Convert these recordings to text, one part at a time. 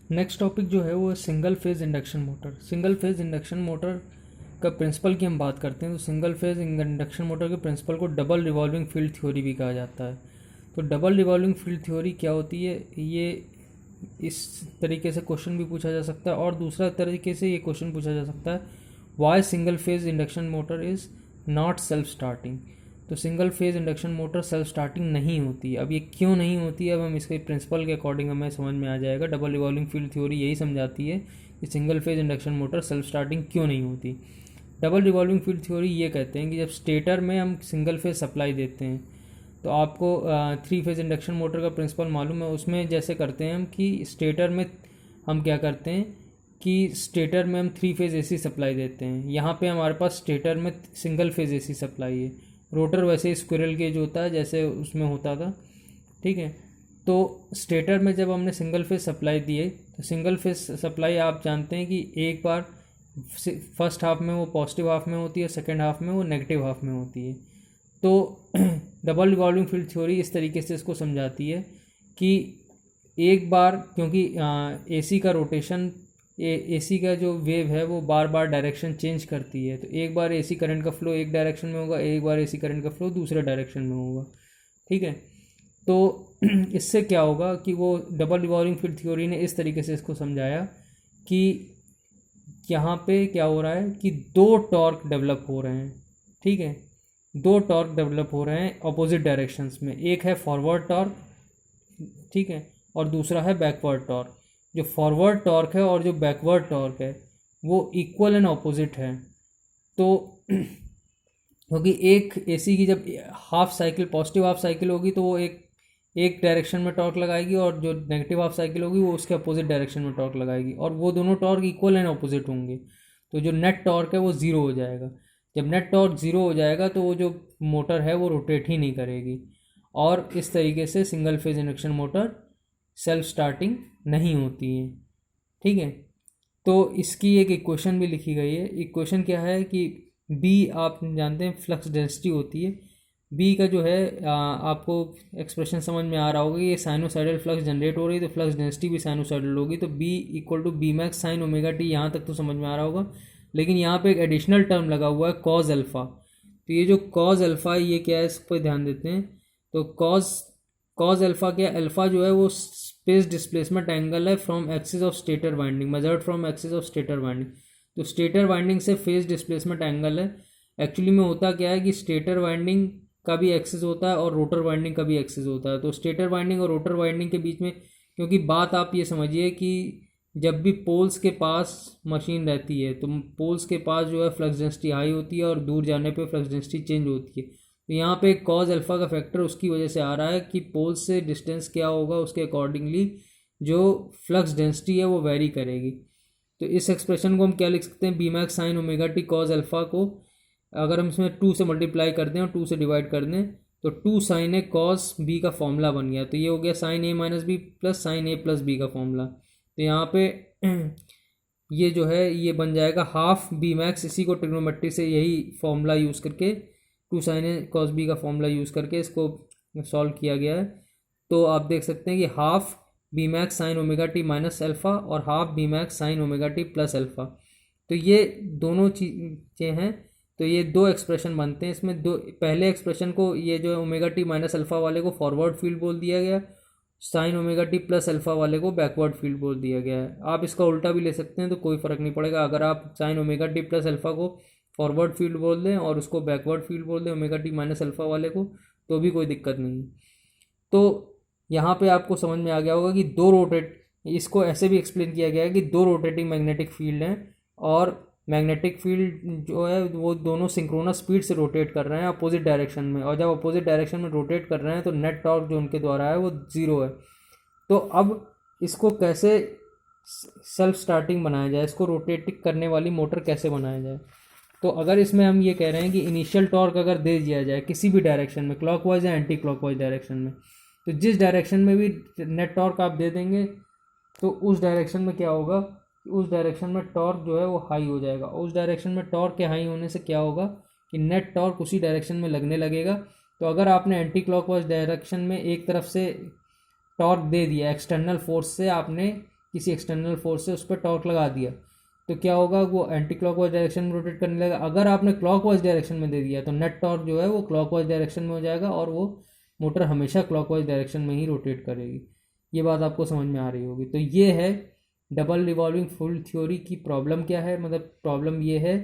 Next topic जो है वो है single phase induction motor. Single phase induction motor का प्रिंसिपल की हम बात करते हैं तो सिंगल फेज इंडक्शन मोटर के प्रिंसिपल को डबल रिवॉल्विंग फील्ड थ्योरी भी कहा जाता है। तो डबल रिवॉल्विंग फील्ड थ्योरी क्या होती है, ये इस तरीके से क्वेश्चन भी पूछा जा सकता है और दूसरा तरीके से ये क्वेश्चन पूछा जा सकता है, why single phase induction motor is not self starting. तो single phase induction motor self starting नहीं होती है। अब ये क्यों नहीं होती है, अब हम इसके प्रिंसिपल के अकॉर्डिंग हमें समझ में आ जाएगा। डबल रिवॉल्विंग फील्ड थ्योरी यही समझाती है कि single phase induction motor self starting क्यों नहीं होती। डबल रिवॉल्विंग फील्ड थ्योरी ये कहते हैं कि जब स्टेटर में हम सिंगल फेज सप्लाई देते हैं तो आपको थ्री फेज इंडक्शन मोटर का प्रिंसिपल मालूम है। उसमें जैसे करते हैं हम कि स्टेटर में हम क्या करते हैं कि स्टेटर में हम थ्री फेज एसी सप्लाई देते हैं। यहाँ पे हमारे पास स्टेटर में सिंगल फेज एसी सप्लाई है। रोटर वैसे स्क्विरल केज होता है जैसे उसमें होता था, ठीक है। तो स्टेटर में जब हमने सिंगल फेज सप्लाई दिए तो सिंगल फेज सप्लाई आप जानते हैं कि एक बार फर्स्ट हाफ में वो पॉजिटिव हाफ में होती है, सेकेंड हाफ में वो नेगेटिव हाफ में होती है। तो डबल रिवॉल्विंग फील्ड थ्योरी इस तरीके से इसको समझाती है कि एक बार, क्योंकि एसी का रोटेशन, एसी का जो वेव है वो बार बार डायरेक्शन चेंज करती है। तो एक बार एसी करंट का फ्लो एक डायरेक्शन में होगा, एक बार एसी करंट का फ्लो दूसरे डायरेक्शन में होगा, ठीक है। तो इससे क्या होगा कि वो डबल रिवॉल्विंग फील्ड थ्योरी ने इस तरीके से इसको समझाया कि यहाँ पे क्या हो रहा है कि दो टॉर्क डेवलप हो रहे हैं, ठीक है। दो टॉर्क डेवलप हो रहे हैं अपोजिट डायरेक्शंस में। एक है फॉरवर्ड टॉर्क, ठीक है, और दूसरा है बैकवर्ड टॉर्क। जो फॉरवर्ड टॉर्क है और जो बैकवर्ड टॉर्क है वो इक्वल एंड ऑपोजिट है। तो क्योंकि एक एसी की जब half cycle, positive half cycle होगी तो वो एक डायरेक्शन में टॉर्क लगाएगी और जो नेगेटिव हाफ साइकिल होगी वो उसके अपोजिट डायरेक्शन में टॉर्क लगाएगी और वो दोनों टॉर्क इक्वल एंड ऑपोजिट होंगे। तो जो नेट टॉर्क है वो ज़ीरो हो जाएगा। जब नेट टॉर्क ज़ीरो हो जाएगा तो वो जो मोटर है वो रोटेट ही नहीं करेगी और इस तरीके से single phase induction motor self starting नहीं होती है, ठीक है। तो इसकी एक इक्वेशन भी लिखी गई है। इक्वेशन क्या है कि बी, आप जानते हैं फ्लक्स डेंसिटी होती है। बी का जो है आपको एक्सप्रेशन समझ में आ रहा होगा, ये साइनोसाइडल फ्लक्स जनरेट हो रही है तो फ्लक्स डेंसिटी भी साइनोसाइडल होगी। तो B equal to B max sine omega t, यहाँ तक तो समझ में आ रहा होगा। लेकिन यहाँ पे एक एडिशनल टर्म लगा हुआ है कॉज अल्फ़ा। तो ये जो कॉज अल्फ़ा है ये क्या है, इस पर ध्यान देते हैं। तो कॉज अल्फ़ा क्या, अल्फ़ा जो है वो स्पेस डिस्प्लेसमेंट एंगल है from axis of stator winding, measured from axis of stator winding. तो स्टेटर वाइंडिंग से फेज डिस्प्लेसमेंट एंगल है। एक्चुअली में होता क्या है कि स्टेटर वाइंडिंग का भी एक्सिस होता है और रोटर वाइंडिंग का भी एक्सिस होता है। तो स्टेटर वाइंडिंग और रोटर वाइंडिंग के बीच में, क्योंकि बात आप ये समझिए कि जब भी पोल्स के पास मशीन रहती है तो पोल्स के पास जो है फ्लक्स डेंसिटी हाई होती है और दूर जाने पे फ्लक्स डेंसिटी चेंज होती है। तो यहाँ पे कॉज अल्फ़ा का फैक्टर उसकी वजह से आ रहा है कि पोल्स से डिस्टेंस क्या होगा उसके अकॉर्डिंगली जो फ्लक्स डेंसिटी है वो वेरी करेगी। तो इस एक्सप्रेशन को हम क्या लिख सकते हैं, B max sine omega t cos alpha को अगर हम इसमें 2 से मल्टीप्लाई कर दें और 2 से डिवाइड कर दें तो 2 साइन ए कॉस बी का फॉर्मूला बन गया। तो ये हो गया साइन ए माइनस बी प्लस साइन ए प्लस बी का फॉर्मूला। तो यहाँ पे ये जो है ये बन जाएगा हाफ बी मैक्स। इसी को ट्रिग्नोमेट्री से यही फॉर्मूला यूज़ करके 2 साइन ए कॉस बी का फॉर्मूला यूज़ करके इसको सॉल्व किया गया है। तो आप देख सकते हैं कि half B max sine omega T minus alpha और half B max sine omega T plus alpha. तो ये दोनों चीज़ें हैं। तो ये दो एक्सप्रेशन बनते हैं इसमें। दो पहले एक्सप्रेशन को, ये जो है ओमेगा टी माइनस अल्फ़ा वाले को फॉरवर्ड फील्ड बोल दिया गया, sign omega T plus alpha वाले को बैकवर्ड फील्ड बोल दिया गया है। आप इसका उल्टा भी ले सकते हैं तो कोई फ़र्क नहीं पड़ेगा। अगर आप sign omega T plus alpha को फॉरवर्ड फील्ड बोल दें और उसको बैकवर्ड फील्ड बोल दें ओमेगा टी माइनस अल्फ़ा वाले को, तो भी कोई दिक्कत नहीं है। तो यहाँ पे आपको समझ में आ गया होगा कि इसको ऐसे भी एक्सप्लेन किया गया है कि दो रोटेटिंग मैग्नेटिक फील्ड हैं और मैग्नेटिक फील्ड जो है वो दोनों सिंक्रोनस स्पीड से रोटेट कर रहे हैं अपोजिट डायरेक्शन में, और जब अपोजिट डायरेक्शन में रोटेट कर रहे हैं तो नेट टॉर्क जो उनके द्वारा है वो ज़ीरो है। तो अब इसको कैसे सेल्फ स्टार्टिंग बनाया जाए, इसको रोटेटिंग करने वाली मोटर कैसे बनाया जाए। तो अगर इसमें हम ये कह रहे हैं कि इनिशियल टॉर्क अगर दे दिया जाए किसी भी डायरेक्शन में, क्लॉकवाइज या एंटी क्लॉकवाइज डायरेक्शन में, तो जिस डायरेक्शन में भी नेट टॉर्क आप दे देंगे तो उस डायरेक्शन में क्या होगा, उस डायरेक्शन में टॉर्क जो है वो हाई हो जाएगा। उस डायरेक्शन में टॉर्क के हाई होने से क्या होगा कि नेट टॉर्क उसी डायरेक्शन में लगने लगेगा। तो अगर आपने एंटी क्लॉकवाइज डायरेक्शन में एक तरफ से टॉर्क दे दिया एक्सटर्नल फोर्स से, आपने किसी एक्सटर्नल फोर्स से उस पर टॉर्क लगा दिया, तो क्या होगा, वो एंटी क्लॉकवाइज डायरेक्शन में रोटेट करने लगेगा। अगर आपने क्लॉकवाइज डायरेक्शन में दे दिया तो नेट टॉर्क जो है वो क्लॉकवाइज डायरेक्शन में हो जाएगा और वो मोटर हमेशा क्लॉकवाइज डायरेक्शन में ही रोटेट करेगी। ये बात आपको समझ में आ रही होगी। तो ये है डबल रिवॉल्विंग फील्ड थ्योरी की प्रॉब्लम क्या है, मतलब प्रॉब्लम ये है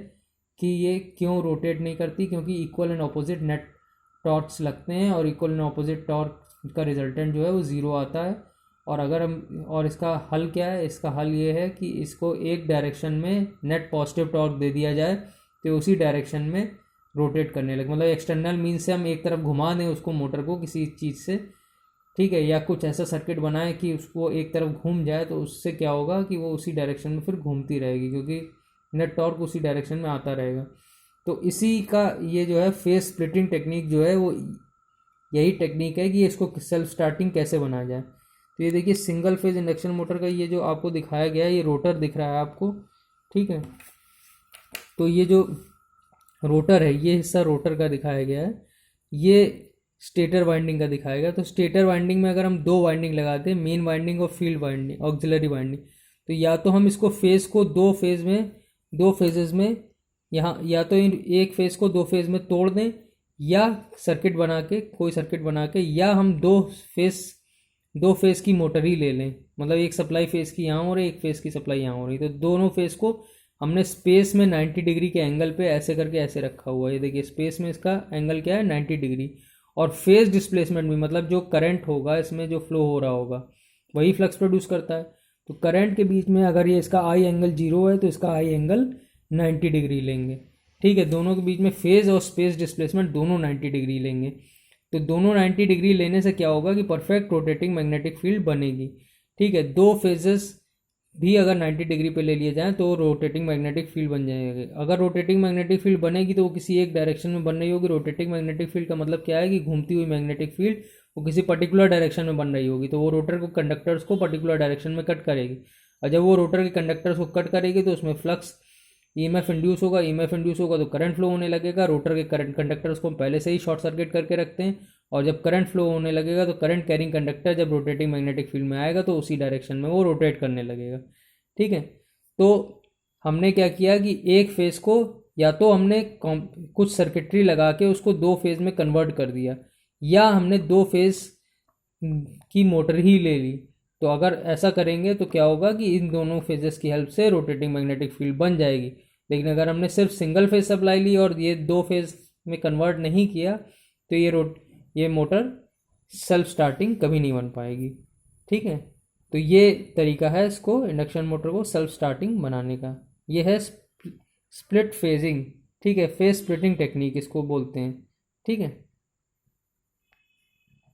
कि ये क्यों रोटेट नहीं करती, क्योंकि equal and opposite net torques लगते हैं और इक्वल एंड ऑपोजिट टॉर्क का रिजल्टेंट जो है वो ज़ीरो आता है। और अगर हम, और इसका हल क्या है, इसका हल ये है कि इसको एक डायरेक्शन में नेट पॉजिटिव टॉर्क दे दिया जाए तो उसी डायरेक्शन में रोटेट करने लगे, मतलब एक्सटर्नल मीन से हम एक तरफ घुमा दें उसको, मोटर को किसी चीज़ से, ठीक है, या कुछ ऐसा सर्किट बनाए कि उसको एक तरफ घूम जाए, तो उससे क्या होगा कि वो उसी डायरेक्शन में फिर घूमती रहेगी, क्योंकि नेट टॉर्क उसी डायरेक्शन में आता रहेगा। तो इसी का ये जो है फेस स्प्लिटिंग टेक्निक जो है वो यही टेक्निक है कि इसको सेल्फ स्टार्टिंग कैसे बनाया जाए। तो ये देखिए सिंगल फेज इंडक्शन मोटर का ये जो आपको दिखाया गया है, ये रोटर दिख रहा है आपको, ठीक है। तो ये जो रोटर है, ये हिस्सा रोटर का दिखाया गया है, ये स्टेटर वाइंडिंग का दिखाया गया। तो स्टेटर वाइंडिंग में अगर हम दो वाइंडिंग लगाते हैं, मेन वाइंडिंग और फील्ड वाइंडिंग, ऑक्सिलरी वाइंडिंग, तो या तो हम इसको फेज को दो फेजेस में यहाँ, या तो एक फेज को दो फेज में तोड़ दें, या सर्किट बना के, कोई सर्किट बना के, या हम दो फेज की मोटर ही ले लें, मतलब एक सप्लाई फेज की यहाँ हो रही, एक फेज की सप्लाई यहाँ हो रही, तो दोनों फेज को हमने स्पेस में 90 डिग्री के एंगल पे ऐसे करके ऐसे रखा हुआ है। ये देखिए स्पेस में इसका एंगल क्या है, 90 डिग्री। और फेज डिस्प्लेसमेंट भी, मतलब जो करंट होगा इसमें, जो फ्लो हो रहा होगा, वही फ्लक्स प्रोड्यूस करता है। तो करंट के बीच में अगर ये इसका आई एंगल 0 है तो इसका आई एंगल 90 डिग्री लेंगे, ठीक है। दोनों के बीच में फेज और स्पेस डिस्प्लेसमेंट दोनों 90 डिग्री लेंगे। तो दोनों 90 डिग्री लेने से क्या होगा कि परफेक्ट रोटेटिंग मैग्नेटिक फील्ड बनेगी, ठीक है। दो फेजेस भी अगर 90 डिग्री पे ले लिए जाएं तो रोटेटिंग मैग्नेटिक फील्ड बन जाएगी। अगर रोटेटिंग मैग्नेटिक फील्ड बनेगी तो वो किसी एक डायरेक्शन में बन रही होगी। रोटेटिंग मैग्नेटिक फील्ड का मतलब क्या है कि घूमती हुई मैग्नेटिक फील्ड वो किसी पर्टिकुलर डायरेक्शन में बन रही होगी, तो वो रोटर को, कंडक्टर्स को पर्टिकुलर डायरेक्शन में कट करेगी। और जब वो रोटर के कंडक्टर्स को कट करेगी तो उसमें फ्लक्स ईएमएफ इंड्यूस होगा, ईएमएफ इंड्यूस होगा तो करंट फ्लो होने लगेगा। रोटर के करंट कंडक्टर्स को हम पहले से ही शॉर्ट सर्किट करके रखते हैं, और जब करंट फ्लो होने लगेगा तो करंट कैरिंग कंडक्टर जब रोटेटिंग मैग्नेटिक फील्ड में आएगा तो उसी डायरेक्शन में वो रोटेट करने लगेगा, ठीक है। तो हमने क्या किया कि एक फेज को, या तो हमने कुछ सर्किटरी लगा के उसको दो फेज में कन्वर्ट कर दिया, या हमने दो फेज की मोटर ही ले ली। तो अगर ऐसा करेंगे तो क्या होगा कि इन दोनों फेजेस की हेल्प से रोटेटिंग मैग्नेटिक फील्ड बन जाएगी। लेकिन अगर हमने सिर्फ सिंगल फेज सप्लाई ली और ये दो फेज में कन्वर्ट नहीं किया तो ये मोटर सेल्फ स्टार्टिंग कभी नहीं बन पाएगी, ठीक है। तो ये तरीका है इसको, इंडक्शन मोटर को सेल्फ स्टार्टिंग बनाने का। ये है स्प्लिट फेजिंग, ठीक है, फेज स्प्लिटिंग टेक्निक इसको बोलते हैं, ठीक है।